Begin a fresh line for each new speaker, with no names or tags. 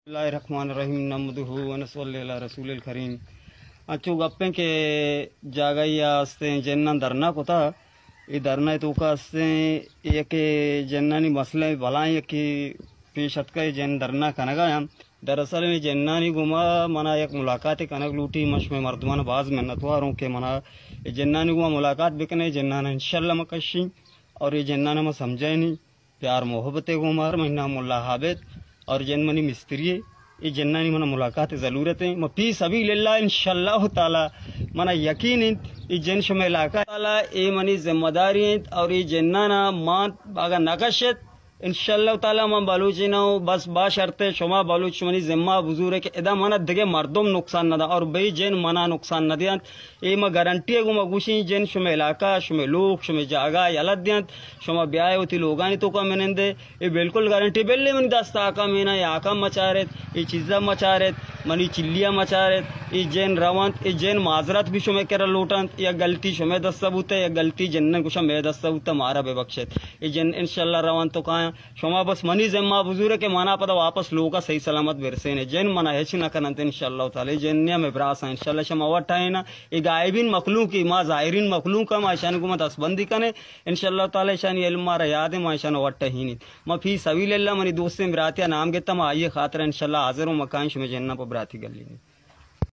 बिस्मिल्लाहिर्रहमानिर्रहीम नहमदुहु व नसल्ली अला रसूलिल करीम अचू गप्पे के जागैया आस्ते जन्ना धरना कोता ये धरना तो कास्ते ये जन्नानी मसले भलाई कि पेशत का जन धरना कनगाया दरअसल में जन्नानी गुमा मना एक मुलाकात कनक लूटी मश में मर्दमान बाज मेहनतवारों के मना ये जन्नानी गुमा मुलाकात बिकने जन्नाना इंशाल्लाह मकशी और ये जन्नाना में समझाए नहीं प्यार मोहब्बत गुमार महीना मुल्ला हाबिद और जन्मनी मिस्त्री ये जन्नानी मना मुलाकात ज़रूरत है मफी सभी लिल्लाह इंशाअल्लाह ताला मना यकीन ये जन शुम इलाका ताला ये मनी जिम्मेदारी और ये जन्नाना मां बागा नकशत इंशाअल्लाह ताला मैं बलूची ना बस बा शर्त शुमा बलूच मनी जिम्मा बुजुर्ग है कि इदा मना दगे मर्दम नुकसान न दा और बई जन मना नुकसान न दिया ये मैं गारंटी है गुमा गुशी जन शुम इलाका शुम लोग शुम जागा यलद दिया शुमा ब्याह होती लोगानी तो का मैंने दे ये बिल्कुल गारंटी बेल्ले मनी दस्ता आका मेना ये आका मचारत ये चीज़ा मचारत मनी चिल्लिया मचारत ये जैन रवंत ये जैन माजरत भी शुमे कर लूटंत या गलती शुमे दस्तबूत या गलती जन्नन कुछ मे दस्तबूत मारा बेबख्शत ये जन इंशाल्लाह रवंत तो कहाँ शुमा बस मनी जिम्मा बुजुर्ग के माना पता वापस लोग का सही सलामत बिरसे ने जैन मना है ना करते इंशाल्लाह ताला जन्निया में ब्रास है इंशाल्लाह शमा वट है ना ये गायबिन मखलूक की माँ ज़ाहिरीन मखलूक का माशान को मत असबंदी कने इंशाल्लाह ताला शान इल्म मारा याद है माशान वट ही नहीं मैं फी सभी अल्लाह मनी दोस्त मिरातिया नाम के तम आइए खातर इंशाल्लाह हाजिर हूँ मकान शुमे जन्ना पर बराती गली में।